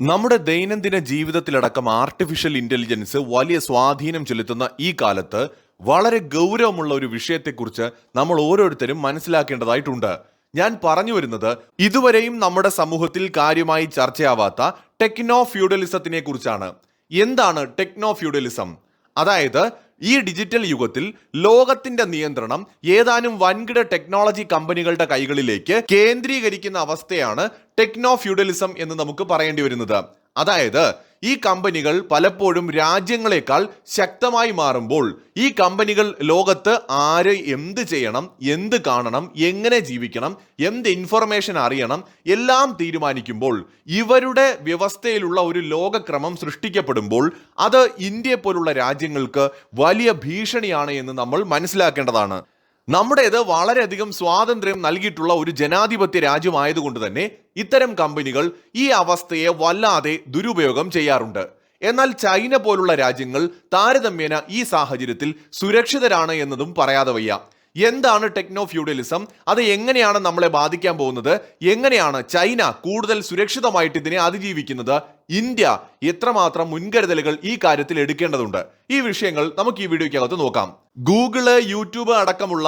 നമ്മുടെ ദൈനംദിന ജീവിതത്തിലടക്കം artificial intelligence വലിയ സ്വാധീനം ചെലുത്തുന്ന ഈ കാലത്ത് വളരെ ഗൗരവമുള്ള ഒരു വിഷയത്തെക്കുറിച്ച് നമ്മൾ ഓരോരുത്തരും മനസ്സിലാക്കേണ്ടതായിട്ടുണ്ട്. ഞാൻ പറഞ്ഞു വരുന്നത് ഇതുവരെയും നമ്മുടെ സമൂഹത്തിൽ കാര്യമായി ചർച്ചയാവാത്ത ടെക്നോ ഫ്യൂഡലിസത്തിനെ കുറിച്ചാണ്. എന്താണ് ടെക്നോ ഫ്യൂഡലിസം? അതായത് ഈ ഡിജിറ്റൽ യുഗത്തിൽ ലോകത്തിന്റെ നിയന്ത്രണം ഏതാനും വൻകിട ടെക്നോളജി കമ്പനികളുടെ കൈകളിലേക്ക് കേന്ദ്രീകരിക്കുന്ന അവസ്ഥയാണ് ടെക്നോ ഫ്യൂഡലിസം എന്ന് നമുക്ക് പറയേണ്ടി വരുന്നത്. അതായത് ഈ കമ്പനികൾ പലപ്പോഴും രാജ്യങ്ങളെക്കാൾ ശക്തമായി മാറുമ്പോൾ ഈ കമ്പനികൾ ലോകത്ത് ആര് എന്ത് ചെയ്യണം, എന്ത് കാണണം, എങ്ങനെ ജീവിക്കണം, എന്ത് ഇൻഫർമേഷൻ അറിയണം എല്ലാം തീരുമാനിക്കുമ്പോൾ ഇവരുടെ വ്യവസ്ഥയിലുള്ള ഒരു ലോകക്രമം സൃഷ്ടിക്കപ്പെടുമ്പോൾ അത് ഇന്ത്യയെ പോലുള്ള രാജ്യങ്ങൾക്ക് വലിയ ഭീഷണിയാണ് എന്ന് നമ്മൾ മനസ്സിലാക്കേണ്ടതാണ്. നമ്മുടേത് വളരെയധികം സ്വാതന്ത്ര്യം നൽകിയിട്ടുള്ള ഒരു ജനാധിപത്യ രാജ്യമായതുകൊണ്ട് തന്നെ ഇത്തരം കമ്പനികൾ ഈ അവസ്ഥയെ വല്ലാതെ ദുരുപയോഗം ചെയ്യാറുണ്ട്. എന്നാൽ ചൈന പോലുള്ള രാജ്യങ്ങൾ താരതമ്യേന ഈ സാഹചര്യത്തിൽ സുരക്ഷിതരാണ് എന്നതും പറയാതെ വയ്യ. എന്താണ് ടെക്നോ ഫ്യൂഡലിസം? അത് എങ്ങനെയാണ് നമ്മളെ ബാധിക്കാൻ പോകുന്നത്? എങ്ങനെയാണ് ചൈന കൂടുതൽ സുരക്ഷിതമായിട്ട് ഇതിനെ അതിജീവിക്കുന്നത്? ഇന്ത്യ എത്രമാത്രം മുൻകരുതലുകൾ ഈ കാര്യത്തിൽ എടുക്കേണ്ടതുണ്ട്? ഈ വിഷയങ്ങൾ നമുക്ക് ഈ വീഡിയോയ്ക്കകത്ത് നോക്കാം. ഗൂഗിള്, യൂട്യൂബ് അടക്കമുള്ള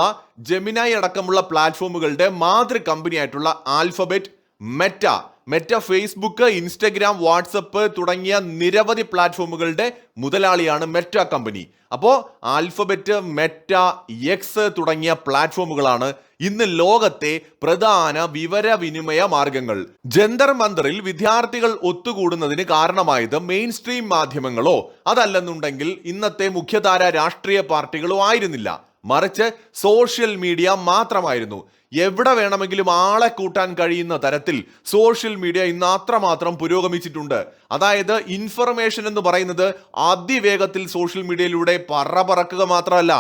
ജെമിനായി അടക്കമുള്ള പ്ലാറ്റ്ഫോമുകളുടെ മാതൃ കമ്പനിയായിട്ടുള്ള Alphabet, Meta Facebook, Instagram, WhatsApp തുടങ്ങിയ നിരവധി പ്ലാറ്റ്ഫോമുകളുടെ മുതലാളിയാണ് മെറ്റ കമ്പനി. അപ്പോൾ ആൽഫബറ്റ്, മെറ്റ, എക്സ് തുടങ്ങിയ പ്ലാറ്റ്ഫോമുകളാണ് ഇന്ന് ലോകത്തെ പ്രധാന വിവരവിനിമയ മാർഗങ്ങൾ. ജന്തർ മന്ദറിൽ വിദ്യാർത്ഥികൾ ഒത്തുകൂടുന്നതിന് കാരണമായത് മെയിൻ സ്ട്രീം മാധ്യമങ്ങളോ അതല്ലെന്നുണ്ടെങ്കിൽ ഇന്നത്തെ മുഖ്യധാര രാഷ്ട്രീയ പാർട്ടികളോ ആയിരുന്നില്ല, മറിച്ച് സോഷ്യൽ മീഡിയ മാത്രമായിരുന്നു. എവിടെ വേണമെങ്കിലും ആളെ കൂട്ടാൻ കഴിയുന്ന തരത്തിൽ സോഷ്യൽ മീഡിയ ഇന്ന് അത്രമാത്രം പുരോഗമിച്ചിട്ടുണ്ട്. അതായത് ഇൻഫർമേഷൻ എന്ന് പറയുന്നത് അതിവേഗത്തിൽ സോഷ്യൽ മീഡിയയിലൂടെ പറക്കുക മാത്രമല്ല,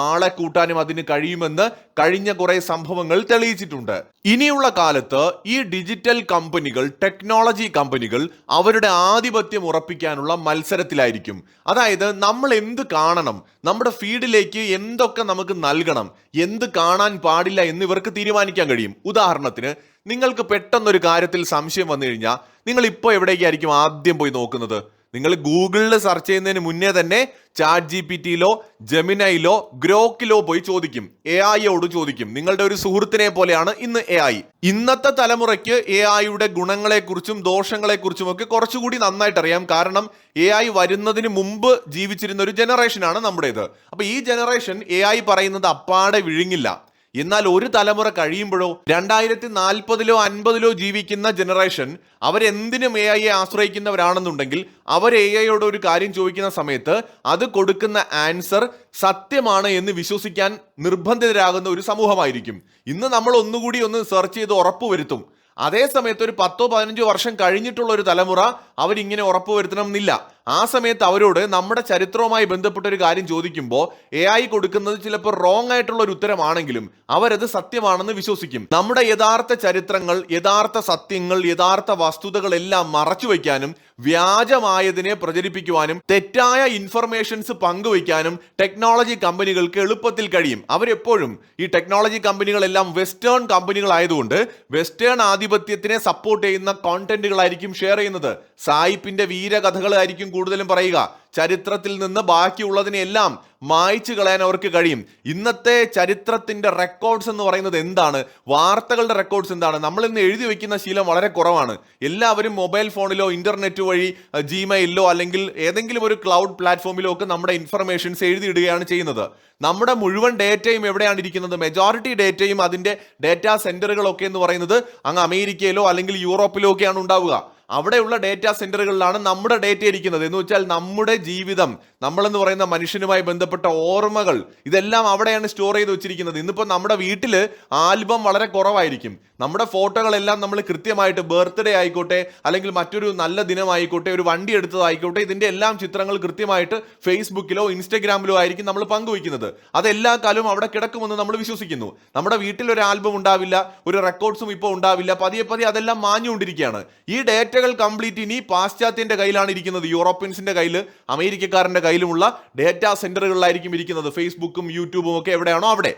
ആളെ കൂട്ടാനും അതിന് കഴിയുമെന്ന് കഴിഞ്ഞ കുറെ സംഭവങ്ങൾ തെളിയിച്ചിട്ടുണ്ട്. ഇനിയുള്ള കാലത്ത് ഈ ഡിജിറ്റൽ കമ്പനികൾ, ടെക്നോളജി കമ്പനികൾ അവരുടെ ആധിപത്യം ഉറപ്പിക്കാനുള്ള മത്സരത്തിലായിരിക്കും. അതായത് നമ്മൾ എന്ത് കാണണം, നമ്മുടെ ഫീഡിലേക്ക് എന്തൊക്കെ നമുക്ക് നൽകണം, എന്ത് കാണാൻ പാടില്ല എന്നിവർക്ക് തീരുമാനിക്കാൻ കഴിയും. ഉദാഹരണത്തിന്, നിങ്ങൾക്ക് പെട്ടെന്നൊരു കാര്യത്തിൽ സംശയം വന്നു കഴിഞ്ഞാൽ നിങ്ങൾ ഇപ്പോൾ എവിടേക്കായിരിക്കും ആദ്യം പോയി നോക്കുന്നത്? നിങ്ങൾ ഗൂഗിളിൽ സെർച്ച് ചെയ്യുന്നതിന് മുന്നേ തന്നെ ചാറ്റ് ജിപിടിയിലോ ജെമിനയിലോ ഗ്രോക്കിലോ പോയി ചോദിക്കും, AI ചോദിക്കും. നിങ്ങളുടെ ഒരു സുഹൃത്തിനെ പോലെയാണ് ഇന്ന് AI. ഇന്നത്തെ തലമുറയ്ക്ക് AI ഗുണങ്ങളെക്കുറിച്ചും ദോഷങ്ങളെക്കുറിച്ചും ഒക്കെ കുറച്ചുകൂടി നന്നായിട്ട് അറിയാം. കാരണം AI വരുന്നതിന് മുമ്പ് ജീവിച്ചിരുന്ന ഒരു ജനറേഷനാണ് നമ്മുടേത്. അപ്പൊ ഈ ജനറേഷൻ AI പറയുന്നത് അപ്പാടെ വിഴുങ്ങില്ല. എന്നാൽ ഒരു തലമുറ കഴിയുമ്പോഴോ 2040-ലോ 50-ലോ ജീവിക്കുന്ന ജനറേഷൻ അവരെന്തിനും AI ആശ്രയിക്കുന്നവരാണെന്നുണ്ടെങ്കിൽ അവർ AI ഒരു കാര്യം ചോദിക്കുന്ന സമയത്ത് അത് കൊടുക്കുന്ന ആൻസർ സത്യമാണ് എന്ന് വിശ്വസിക്കാൻ നിർബന്ധിതരാകുന്ന ഒരു സമൂഹമായിരിക്കും. ഇന്ന് നമ്മൾ ഒന്നുകൂടി ഒന്ന് സെർച്ച് ചെയ്ത് ഉറപ്പുവരുത്തും. അതേ സമയത്ത് ഒരു 10-15 വർഷം കഴിഞ്ഞിട്ടുള്ള ഒരു തലമുറ അവരിങ്ങനെ ഉറപ്പുവരുത്തണം എന്നില്ല. ആ സമയത്ത് അവരോട് നമ്മുടെ ചരിത്രവുമായി ബന്ധപ്പെട്ട ഒരു കാര്യം ചോദിക്കുമ്പോൾ AI കൊടുക്കുന്നത് ചിലപ്പോൾ റോങ് ആയിട്ടുള്ള ഒരു ഉത്തരമാണെങ്കിലും അവരത് സത്യമാണെന്ന് വിശ്വസിക്കും. നമ്മുടെ യഥാർത്ഥ ചരിത്രങ്ങൾ, യഥാർത്ഥ സത്യങ്ങൾ, യഥാർത്ഥ വസ്തുതകൾ എല്ലാം മറച്ചു വയ്ക്കാനും വ്യാജമായതിനെ പ്രചരിപ്പിക്കുവാനും തെറ്റായ ഇൻഫർമേഷൻസ് പങ്കുവയ്ക്കാനും ടെക്നോളജി കമ്പനികൾക്ക് എളുപ്പത്തിൽ കഴിയും. അവരെപ്പോഴും ഈ ടെക്നോളജി കമ്പനികളെല്ലാം വെസ്റ്റേൺ കമ്പനികളായതുകൊണ്ട് വെസ്റ്റേൺ ആധിപത്യത്തിനെ സപ്പോർട്ട് ചെയ്യുന്ന കോണ്ടന്റുകളായിരിക്കും ഷെയർ ചെയ്യുന്നത്. സായിപ്പിന്റെ വീരകഥകളായിരിക്കും കൂടുതലും പറയുക. ചരിത്രത്തിൽ നിന്ന് ബാക്കിയുള്ളതിനെല്ലാം മായ്ച്ചു കളയാൻ അവർക്ക് കഴിയും. ഇന്നത്തെ ചരിത്രത്തിന്റെ റെക്കോർഡ്സ് എന്ന് പറയുന്നത് എന്താണ്? വാർത്തകളുടെ റെക്കോർഡ്സ് എന്താണ്? നമ്മൾ ഇന്ന് എഴുതി വെക്കുന്ന ശീലം വളരെ കുറവാണ്. എല്ലാവരും മൊബൈൽ ഫോണിലോ ഇന്റർനെറ്റ് വഴി ജിമെയിലോ അല്ലെങ്കിൽ ഏതെങ്കിലും ഒരു ക്ലൗഡ് പ്ലാറ്റ്ഫോമിലോ ഒക്കെ നമ്മുടെ ഇൻഫർമേഷൻസ് എഴുതിയിടുകയാണ് ചെയ്യുന്നത്. നമ്മുടെ മുഴുവൻ ഡേറ്റയും എവിടെയാണ് ഇരിക്കുന്നത്? മെജോറിറ്റി ഡേറ്റയും അതിന്റെ ഡേറ്റാ സെന്ററുകളൊക്കെ എന്ന് പറയുന്നത് അങ്ങ് അമേരിക്കയിലോ അല്ലെങ്കിൽ യൂറോപ്പിലോ ഒക്കെയാണ് ഉണ്ടാവുക. അവിടെയുള്ള ഡേറ്റാ സെന്ററുകളിലാണ് നമ്മുടെ ഡേറ്റ ഇരിക്കുന്നത്. എന്ന് വെച്ചാൽ നമ്മുടെ ജീവിതം, നമ്മളെന്ന് പറയുന്ന മനുഷ്യനുമായി ബന്ധപ്പെട്ട ഓർമ്മകൾ, ഇതെല്ലാം അവിടെയാണ് സ്റ്റോർ ചെയ്ത് വെച്ചിരിക്കുന്നത്. ഇന്നിപ്പോൾ നമ്മുടെ വീട്ടിൽ ആൽബം വളരെ കുറവായിരിക്കും. നമ്മുടെ ഫോട്ടോകളെല്ലാം നമ്മൾ കൃത്യമായിട്ട് ബർത്ത്ഡേ ആയിക്കോട്ടെ അല്ലെങ്കിൽ മറ്റൊരു നല്ല ദിനമായിക്കോട്ടെ, ഒരു വണ്ടി എടുത്തതായിക്കോട്ടെ, ഇതിന്റെ എല്ലാം ചിത്രങ്ങൾ കൃത്യമായിട്ട് ഫേസ്ബുക്കിലോ ഇൻസ്റ്റഗ്രാമിലോ ആയിരിക്കും നമ്മൾ പങ്കുവയ്ക്കുന്നത്. അതെല്ലാ കാലവും അവിടെ കിടക്കുമെന്ന് നമ്മൾ വിശ്വസിക്കുന്നു. നമ്മുടെ വീട്ടിൽ ഒരു ആൽബം ഉണ്ടാവില്ല, ഒരു റെക്കോർഡ്സും ഇപ്പോൾ ഉണ്ടാവില്ല. പതിയെ അതെല്ലാം മാഞ്ഞുകൊണ്ടിരിക്കുകയാണ്. ഈ ഡേറ്റ കംപ്ലീറ്റ് ഇനി പാശ്ചാത്യന്റെ കയ്യിലാണ് ഇരിക്കുന്നത്. യൂറോപ്യൻസിന്റെ കയ്യിൽ, അമേരിക്കക്കാരന്റെ കയ്യിലുമുള്ള ഡേറ്റാ സെന്ററുകളിലായിരിക്കും ഇരിക്കുന്നത്. ഫേസ്ബുക്കും യൂട്യൂബും ഒക്കെ എവിടെയാണോ അവിടെ.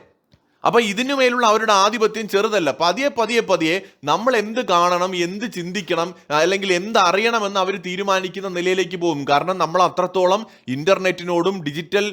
അപ്പൊ ഇതിനുമേലുള്ള അവരുടെ ആധിപത്യം ചെറുതല്ല. പതിയെ പതിയെ പതിയെ നമ്മൾ എന്ത് കാണണം, എന്ത് ചിന്തിക്കണം, അല്ലെങ്കിൽ എന്ത് അറിയണമെന്ന് അവർ തീരുമാനിക്കുന്ന നിലയിലേക്ക് പോകും. കാരണം നമ്മൾ അത്രത്തോളം ഇന്റർനെറ്റിനോടും ഡിജിറ്റൽ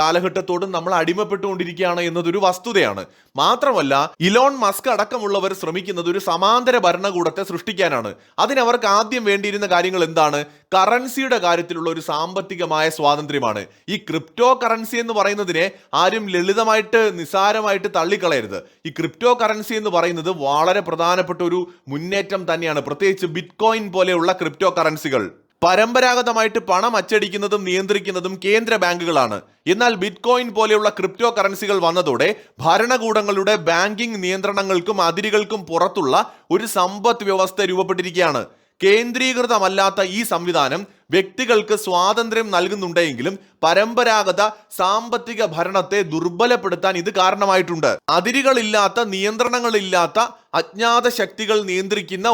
കാലഘട്ടത്തോടും നമ്മൾ അടിമപ്പെട്ടുകൊണ്ടിരിക്കുകയാണ് എന്നതൊരു വസ്തുതയാണ്. മാത്രമല്ല, ഇലോൺ മസ്ക് അടക്കമുള്ളവർ ശ്രമിക്കുന്നത് ഒരു സമാന്തര ഭരണകൂടത്തെ സൃഷ്ടിക്കാനാണ്. അതിനവർക്ക് ആദ്യം വേണ്ടിയിരുന്ന കാര്യങ്ങൾ എന്താണ്? കറൻസിയുടെ കാര്യത്തിലുള്ള ഒരു സാമ്പത്തികമായ സ്വാതന്ത്ര്യമാണ്. ഈ ക്രിപ്റ്റോ കറൻസി എന്ന് പറയുന്നതിനെ ആരും ലളിതമായിട്ട് നിസ്സാരമായിട്ട് തള്ളിക്കളയരുത്. ഈ ക്രിപ്റ്റോ കറൻസി എന്ന് പറയുന്നത് വളരെ പ്രധാനപ്പെട്ട ഒരു മുന്നേറ്റം തന്നെയാണ്. പ്രത്യേകിച്ച് ബിറ്റ്കോയിൻ പോലെയുള്ള ക്രിപ്റ്റോ കറൻസികൾ. പരമ്പരാഗതമായിട്ട് പണം അച്ചടിക്കുന്നതും നിയന്ത്രിക്കുന്നതും കേന്ദ്ര ബാങ്കുകളാണ്. എന്നാൽ ബിറ്റ്കോയിൻ പോലെയുള്ള ക്രിപ്റ്റോ കറൻസികൾ വന്നതോടെ ഭരണകൂടങ്ങളുടെ ബാങ്കിംഗ് നിയന്ത്രണങ്ങൾക്കും അതിരുകൾക്കും പുറത്തുള്ള ഒരു സമ്പദ് വ്യവസ്ഥ രൂപപ്പെട്ടിരിക്കുകയാണ്. കേന്ദ്രീകൃതമല്ലാത്ത ഈ സംവിധാനം വ്യക്തികൾക്ക് സ്വാതന്ത്ര്യം നൽകുന്നുണ്ടെങ്കിലും പരമ്പരാഗത സാമ്പത്തിക ഭരണത്തെ ദുർബലപ്പെടുത്താൻ ഇത് കാരണമായിട്ടുണ്ട്. അതിരുകളില്ലാത്ത, നിയന്ത്രണങ്ങളില്ലാത്ത, അജ്ഞാത ശക്തികൾ നിയന്ത്രിക്കുന്ന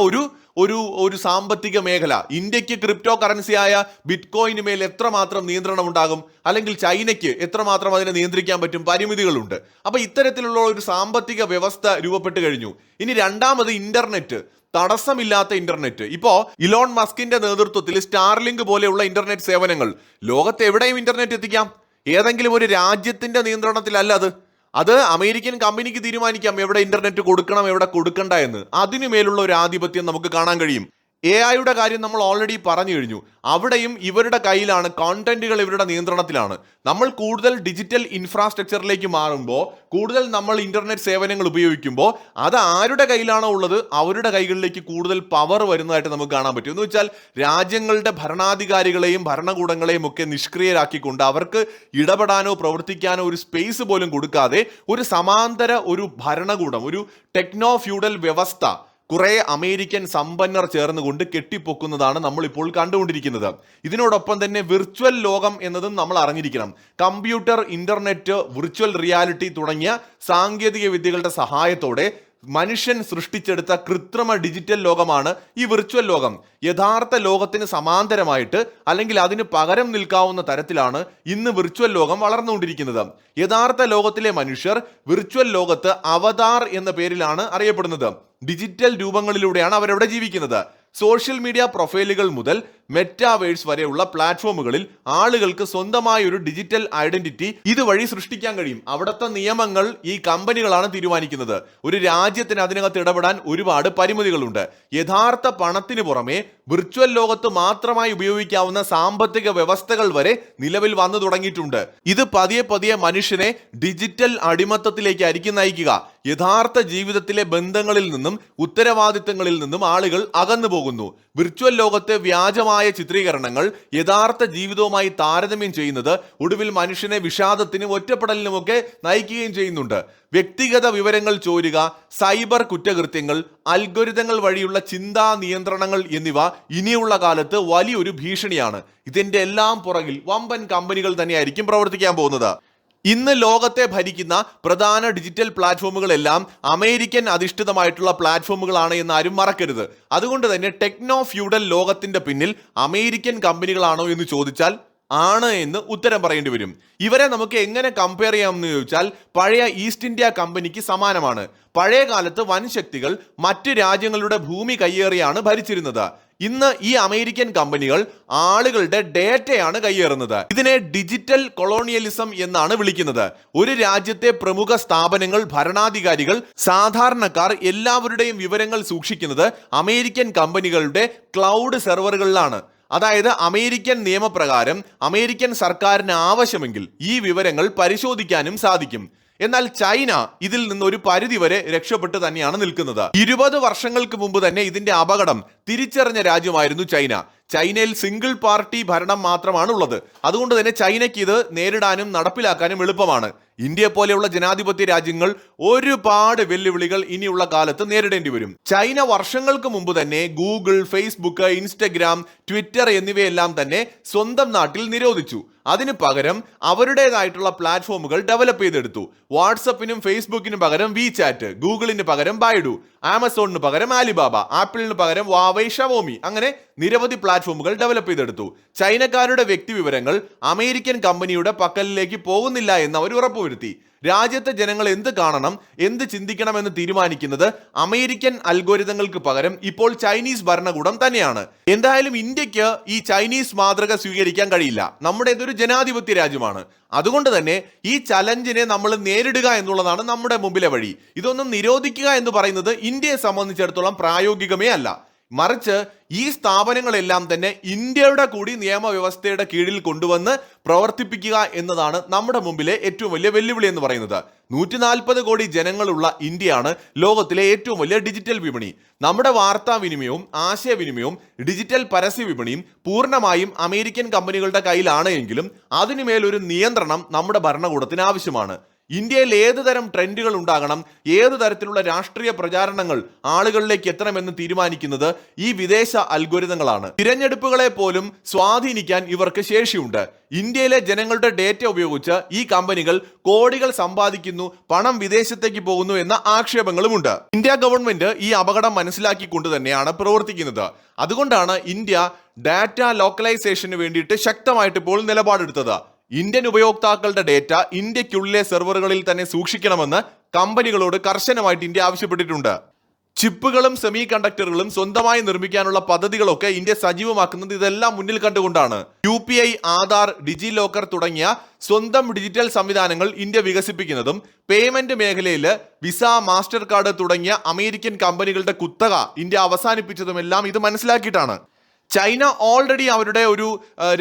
ഒരു സാമ്പത്തിക മേഖല. ഇന്ത്യക്ക് ക്രിപ്റ്റോ കറൻസിയായ ബിറ്റ്കോയിന് മേൽ എത്രമാത്രം നിയന്ത്രണം ഉണ്ടാകും? അല്ലെങ്കിൽ ചൈനയ്ക്ക് എത്രമാത്രം അതിനെ നിയന്ത്രിക്കാൻ പറ്റും? പരിമിതികളുണ്ട്. അപ്പൊ ഇത്തരത്തിലുള്ള ഒരു സാമ്പത്തിക വ്യവസ്ഥ രൂപപ്പെട്ട് കഴിഞ്ഞു. ഇനി രണ്ടാമത് ഇന്റർനെറ്റ്. തടസ്സമില്ലാത്ത ഇന്റർനെറ്റ്. ഇപ്പോ ഇലോൺ മസ്കിന്റെ നേതൃത്വത്തിൽ സ്റ്റാർലിങ്ക് പോലെയുള്ള ഇന്റർനെറ്റ് സേവനങ്ങൾ ലോകത്ത് എവിടെയും ഇന്റർനെറ്റ് എത്തിക്കാം. ഏതെങ്കിലും ഒരു രാജ്യത്തിന്റെ നിയന്ത്രണത്തിലല്ല അത് അമേരിക്കൻ കമ്പനിക്ക് തീരുമാനിക്കാം എവിടെ ഇന്റർനെറ്റ് കൊടുക്കണം, എവിടെ കൊടുക്കണ്ട എന്ന്. അതിനുമേലുള്ള ഒരു ആധിപത്യം നമുക്ക് കാണാൻ കഴിയും. AI കാര്യം നമ്മൾ ഓൾറെഡി പറഞ്ഞു കഴിഞ്ഞു. അവിടെയും ഇവരുടെ കയ്യിലാണ്, കോണ്ടന്റുകൾ ഇവരുടെ നിയന്ത്രണത്തിലാണ്. നമ്മൾ കൂടുതൽ ഡിജിറ്റൽ ഇൻഫ്രാസ്ട്രക്ചറിലേക്ക് മാറുമ്പോൾ, കൂടുതൽ നമ്മൾ ഇന്റർനെറ്റ് സേവനങ്ങൾ ഉപയോഗിക്കുമ്പോൾ അത് ആരുടെ കയ്യിലാണോ ഉള്ളത് അവരുടെ കൈകളിലേക്ക് കൂടുതൽ പവർ വരുന്നതായിട്ട് നമുക്ക് കാണാൻ പറ്റും. എന്ന് വെച്ചാൽ രാജ്യങ്ങളുടെ ഭരണാധികാരികളെയും ഭരണകൂടങ്ങളെയും ഒക്കെ നിഷ്ക്രിയരാക്കിക്കൊണ്ട് അവർക്ക് ഇടപെടാനോ പ്രവർത്തിക്കാനോ ഒരു സ്പേസ് പോലും കൊടുക്കാതെ ഒരു സമാന്തര ഒരു ഭരണകൂടം, ഒരു ടെക്നോ ഫ്യൂഡൽ വ്യവസ്ഥ കുറെ അമേരിക്കൻ സമ്പന്നർ ചേർന്നുകൊണ്ട് കെട്ടിപ്പൊക്കുന്നതാണ് നമ്മൾ ഇപ്പോൾ കണ്ടുകൊണ്ടിരിക്കുന്നത്. ഇതിനോടൊപ്പം തന്നെ വിർച്വൽ ലോകം എന്നതും നമ്മൾ അറിഞ്ഞിരിക്കണം. കമ്പ്യൂട്ടർ, ഇന്റർനെറ്റ്, വിർച്വൽ റിയാലിറ്റി തുടങ്ങിയ സാങ്കേതിക വിദ്യകളുടെ സഹായത്തോടെ മനുഷ്യൻ സൃഷ്ടിച്ചെടുത്ത കൃത്രിമ ഡിജിറ്റൽ ലോകമാണ് ഈ വിർച്വൽ ലോകം. യഥാർത്ഥ ലോകത്തിന് സമാന്തരമായിട്ട് അല്ലെങ്കിൽ അതിന് പകരം നിൽക്കാവുന്ന തരത്തിലാണ് ഇന്ന് വിർച്വൽ ലോകം വളർന്നുകൊണ്ടിരിക്കുന്നത്. യഥാർത്ഥ ലോകത്തിലെ മനുഷ്യർ വിർച്വൽ ലോകത്ത് അവതാർ എന്ന പേരിലാണ് അറിയപ്പെടുന്നത്. ഡിജിറ്റൽ രൂപങ്ങളിലൂടെയാണ് അവരവിടെ ജീവിക്കുന്നത്. സോഷ്യൽ മീഡിയ പ്രൊഫൈലുകൾ മുതൽ മെറ്റാവേഴ്സ് വരെയുള്ള പ്ലാറ്റ്ഫോമുകളിൽ ആളുകൾക്ക് സ്വന്തമായ ഒരു ഡിജിറ്റൽ ഐഡന്റിറ്റി ഇതുവഴി സൃഷ്ടിക്കാൻ കഴിയും. അവിടുത്തെ നിയമങ്ങൾ ഈ കമ്പനികളാണ് തീരുമാനിക്കുന്നത്. ഒരു രാജ്യത്തിന് അതിനകത്ത് ഇടപെടാൻ ഒരുപാട് പരിമിതികളുണ്ട്. യഥാർത്ഥ പണത്തിന് പുറമെ വിർച്വൽ ലോകത്ത് മാത്രമായി ഉപയോഗിക്കാവുന്ന സാമ്പത്തിക വ്യവസ്ഥകൾ വരെ നിലവിൽ വന്നു തുടങ്ങിയിട്ടുണ്ട്. ഇത് പതിയെ പതിയെ മനുഷ്യനെ ഡിജിറ്റൽ അടിമത്തത്തിലേക്കായിരിക്കും നയിക്കുക. യഥാർത്ഥ ജീവിതത്തിലെ ബന്ധങ്ങളിൽ നിന്നും ഉത്തരവാദിത്തങ്ങളിൽ നിന്നും ആളുകൾ അകന്നു പോകുന്നു. വിർച്വൽ ലോകത്തെ വ്യാജമായ ചിത്രീകരണങ്ങൾ യഥാർത്ഥ ജീവിതവുമായി താരതമ്യം ചെയ്യുന്നത് ഒടുവിൽ മനുഷ്യനെ വിഷാദത്തിനും ഒറ്റപ്പെടലിനുമൊക്കെ നയിക്കുകയും ചെയ്യുന്നുണ്ട്. വ്യക്തിഗത വിവരങ്ങൾ ചോരുക, സൈബർ കുറ്റകൃത്യങ്ങൾ, അൽഗോരിതങ്ങൾ വഴിയുള്ള ചിന്താ നിയന്ത്രണങ്ങൾ എന്നിവ ഇനിയുള്ള കാലത്ത് വലിയൊരു ഭീഷണിയാണ്. ഇതിന്റെ എല്ലാം പുറകിൽ വമ്പൻ കമ്പനികൾ തന്നെയായിരിക്കും പ്രവർത്തിക്കാൻ പോകുന്നത്. ഇന്ന് ലോകത്തെ ഭരിക്കുന്ന പ്രധാന ഡിജിറ്റൽ പ്ലാറ്റ്ഫോമുകളെല്ലാം അമേരിക്കൻ അധിഷ്ഠിതമായിട്ടുള്ള പ്ലാറ്റ്ഫോമുകളാണ് എന്ന് ആരും മറക്കരുത്. അതുകൊണ്ട് തന്നെ ടെക്നോ ഫ്യൂഡൽ ലോകത്തിന്റെ പിന്നിൽ അമേരിക്കൻ കമ്പനികളാണോ എന്ന് ചോദിച്ചാൽ ആണ് എന്ന് ഉത്തരം പറയേണ്ടി വരും. ഇവരെ നമുക്ക് എങ്ങനെ കമ്പയർ ചെയ്യാമെന്ന് ചോദിച്ചാൽ പഴയ ഈസ്റ്റ് ഇന്ത്യ കമ്പനിക്ക് സമാനമാണ്. പഴയ കാലത്ത് വൻ ശക്തികൾ മറ്റ് രാജ്യങ്ങളുടെ ഭൂമി കയ്യേറിയാണ് ഭരിച്ചിരുന്നത്. ഇന്ന് ഈ അമേരിക്കൻ കമ്പനികൾ ആളുകളുടെ ഡേറ്റയാണ് കയ്യേറുന്നത്. ഇതിനെ ഡിജിറ്റൽ കൊളോണിയലിസം എന്നാണ് വിളിക്കുന്നത്. ഒരു രാജ്യത്തെ പ്രമുഖ സ്ഥാപനങ്ങൾ, ഭരണാധികാരികൾ, സാധാരണക്കാർ എല്ലാവരുടെയും വിവരങ്ങൾ സൂക്ഷിക്കുന്നത് അമേരിക്കൻ കമ്പനികളുടെ ക്ലൗഡ് സെർവറുകളിലാണ്. അതായത് അമേരിക്കൻ നിയമപ്രകാരം അമേരിക്കൻ സർക്കാരിന് ആവശ്യമെങ്കിൽ ഈ വിവരങ്ങൾ പരിശോധിക്കാനും സാധിക്കും. എന്നാൽ ചൈന ഇതിൽ നിന്ന് ഒരു പരിധിവരെ രക്ഷപ്പെട്ട് തന്നെയാണ് നിൽക്കുന്നത്. 20 വർഷങ്ങൾക്ക് മുമ്പ് തന്നെ ഇതിന്റെ അപകടം തിരിച്ചറിഞ്ഞ രാജ്യമായിരുന്നു ചൈന. ചൈനയിൽ സിംഗിൾ പാർട്ടി ഭരണം മാത്രമാണ് ഉള്ളത്. അതുകൊണ്ട് തന്നെ ചൈനയ്ക്ക് ഇത് നേരിടാനും നടപ്പിലാക്കാനും എളുപ്പമാണ്. ഇന്ത്യ പോലെയുള്ള ജനാധിപത്യ രാജ്യങ്ങൾ ഒരുപാട് വെല്ലുവിളികൾ ഇനിയുള്ള കാലത്ത് നേരിടേണ്ടി വരും. ചൈന വർഷങ്ങൾക്ക് മുമ്പ് തന്നെ ഗൂഗിൾ, ഫേസ്ബുക്ക്, ഇൻസ്റ്റഗ്രാം, ട്വിറ്റർ എന്നിവയെല്ലാം തന്നെ സ്വന്തം നാട്ടിൽ നിരോധിച്ചു. അതിന് പകരം അവരുടേതായിട്ടുള്ള പ്ലാറ്റ്ഫോമുകൾ ഡെവലപ്പ് ചെയ്തെടുത്തു. വാട്സപ്പിനും ഫേസ്ബുക്കിനും പകരം വിചാറ്റ്, ഗൂഗിളിന് പകരം ബൈഡു, ആമസോണിന് പകരം ആലിബാബ, ആപ്പിളിന് പകരം വാവൈ, ഷവോമി, അങ്ങനെ നിരവധി പ്ലാറ്റ്ഫോമുകൾ ഡെവലപ്പ് ചെയ്തെടുത്തു. ചൈനക്കാരുടെ വ്യക്തി വിവരങ്ങൾ അമേരിക്കൻ കമ്പനിയുടെ പക്കലിലേക്ക് പോകുന്നില്ല എന്ന് അവർ ഉറപ്പുവരുത്തി. രാജ്യത്തെ ജനങ്ങൾ എന്ത് കാണണം, എന്ത് ചിന്തിക്കണമെന്ന് തീരുമാനിക്കുന്നത് അമേരിക്കൻ അൽഗോരിതങ്ങൾക്ക് പകരം ഇപ്പോൾ ചൈനീസ് ഭരണകൂടം തന്നെയാണ്. എന്തായാലും ഇന്ത്യക്ക് ഈ ചൈനീസ് മാതൃക സ്വീകരിക്കാൻ കഴിയില്ല. നമ്മുടേതൊരു ജനാധിപത്യ രാജ്യമാണ്. അതുകൊണ്ട് തന്നെ ഈ ചലഞ്ചിനെ നമ്മൾ നേരിടുക എന്നുള്ളതാണ് നമ്മുടെ മുമ്പിലെ വഴി. ഇതൊന്നും നിരോധിക്കുക എന്ന് പറയുന്നത് ഇന്ത്യയെ സംബന്ധിച്ചിടത്തോളം പ്രായോഗികമേ അല്ല. മറിച്ച് ഈ സ്ഥാപനങ്ങളെല്ലാം തന്നെ ഇന്ത്യയുടെ കൂടി നിയമവ്യവസ്ഥയുടെ കീഴിൽ കൊണ്ടുവന്ന് പ്രവർത്തിപ്പിക്കുക എന്നതാണ് നമ്മുടെ മുമ്പിലെ ഏറ്റവും വലിയ വെല്ലുവിളി എന്ന് പറയുന്നത്. 140 കോടി ജനങ്ങളുള്ള ഇന്ത്യയാണ് ലോകത്തിലെ ഏറ്റവും വലിയ ഡിജിറ്റൽ വിപണി. നമ്മുടെ വാർത്താവിനിമയവും ആശയവിനിമയവും ഡിജിറ്റൽ പരസ്യ വിപണിയും പൂർണ്ണമായും അമേരിക്കൻ കമ്പനികളുടെ കയ്യിലാണ് എങ്കിലും അതിനുമേൽ ഒരു നിയന്ത്രണം നമ്മുടെ ഭരണകൂടത്തിന് ആവശ്യമാണ്. ഇന്ത്യയിൽ ഏത് തരം ട്രെൻഡുകൾ ഉണ്ടാകണം, ഏത് തരത്തിലുള്ള രാഷ്ട്രീയ പ്രചാരണങ്ങൾ ആളുകളിലേക്ക് എത്തണമെന്ന് തീരുമാനിക്കുന്നത് ഈ വിദേശ അൽഗോരിതങ്ങളാണ്. തിരഞ്ഞെടുപ്പുകളെ പോലും സ്വാധീനിക്കാൻ ഇവർക്ക് ശേഷിയുണ്ട്. ഇന്ത്യയിലെ ജനങ്ങളുടെ ഡേറ്റ ഉപയോഗിച്ച് ഈ കമ്പനികൾ കോടികൾ സമ്പാദിക്കുന്നു, പണം വിദേശത്തേക്ക് പോകുന്നു എന്ന ആക്ഷേപങ്ങളുമുണ്ട്. ഇന്ത്യ ഗവൺമെന്റ് ഈ അപകടം മനസ്സിലാക്കിക്കൊണ്ട് തന്നെയാണ് പ്രവർത്തിക്കുന്നത്. അതുകൊണ്ടാണ് ഇന്ത്യ ഡാറ്റ ലോക്കലൈസേഷന് വേണ്ടിയിട്ട് ശക്തമായിട്ട് ഇപ്പോൾ നിലപാടെടുത്തത്. ഇന്ത്യൻ ഉപയോക്താക്കളുടെ ഡേറ്റ ഇന്ത്യക്കുള്ളിലെ സെർവറുകളിൽ തന്നെ സൂക്ഷിക്കണമെന്ന് കമ്പനികളോട് കർശനമായിട്ട് ഇന്ത്യ ആവശ്യപ്പെട്ടിട്ടുണ്ട്. ചിപ്പുകളും സെമി കണ്ടക്ടറുകളും സ്വന്തമായി നിർമ്മിക്കാനുള്ള പദ്ധതികളൊക്കെ ഇന്ത്യ സജീവമാക്കുന്നത് ഇതെല്ലാം മുന്നിൽ കണ്ടുകൊണ്ടാണ്. UPI, ആധാർ, ഡിജി ലോക്കർ തുടങ്ങിയ സ്വന്തം ഡിജിറ്റൽ സംവിധാനങ്ങൾ ഇന്ത്യ വികസിപ്പിക്കുന്നതും പേയ്മെന്റ് മേഖലയിൽ വിസ, മാസ്റ്റർ കാർഡ് തുടങ്ങിയ അമേരിക്കൻ കമ്പനികളുടെ കുത്തക ഇന്ത്യ അവസാനിപ്പിച്ചതുമെല്ലാം ഇത് മനസ്സിലാക്കിയിട്ടാണ്. ചൈന ഓൾറെഡി അവരുടെ ഒരു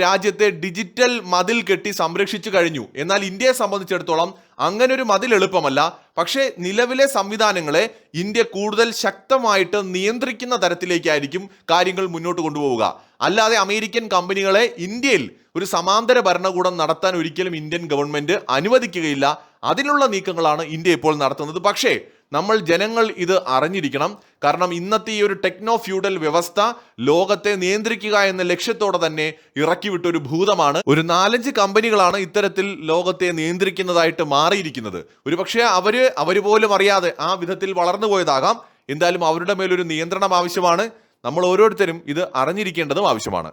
രാജ്യത്തെ ഡിജിറ്റൽ മതിൽ കെട്ടി സംരക്ഷിച്ചു കഴിഞ്ഞു. എന്നാൽ ഇന്ത്യയെ സംബന്ധിച്ചിടത്തോളം അങ്ങനെ ഒരു മതിൽ എളുപ്പമല്ല. പക്ഷേ നിലവിലെ സംവിധാനങ്ങളെ ഇന്ത്യ കൂടുതൽ ശക്തമായിട്ട് നിയന്ത്രിക്കുന്ന തരത്തിലേക്കായിരിക്കും കാര്യങ്ങൾ മുന്നോട്ട് കൊണ്ടുപോവുക. അല്ലാതെ അമേരിക്കൻ കമ്പനികളെ ഇന്ത്യയിൽ ഒരു സമാന്തര ഭരണകൂടം നടത്താൻ ഒരിക്കലും ഇന്ത്യൻ ഗവൺമെന്റ് അനുവദിക്കുകയില്ല. അതിനുള്ള നീക്കങ്ങളാണ് ഇന്ത്യ ഇപ്പോൾ നടത്തുന്നത്. പക്ഷേ നമ്മൾ ജനങ്ങൾ ഇത് അറിഞ്ഞിരിക്കണം. കാരണം ഇന്നത്തെ ഈ ഒരു ടെക്നോ ഫ്യൂഡൽ വ്യവസ്ഥ ലോകത്തെ നിയന്ത്രിക്കുക എന്ന ലക്ഷ്യത്തോടെ തന്നെ ഇറക്കിവിട്ടൊരു ഭൂതമാണ്. ഒരു 4-5 കമ്പനികളാണ് ഇത്തരത്തിൽ ലോകത്തെ നിയന്ത്രിക്കുന്നതായിട്ട് മാറിയിരിക്കുന്നത്. ഒരു പക്ഷേ അവര് പോലും അറിയാതെ ആ വിധത്തിൽ വളർന്നു പോയതാകാം. എന്തായാലും അവരുടെ മേലൊരു നിയന്ത്രണം ആവശ്യമാണ്. നമ്മൾ ഓരോരുത്തരും ഇത് അറിഞ്ഞിരിക്കേണ്ടതും ആവശ്യമാണ്.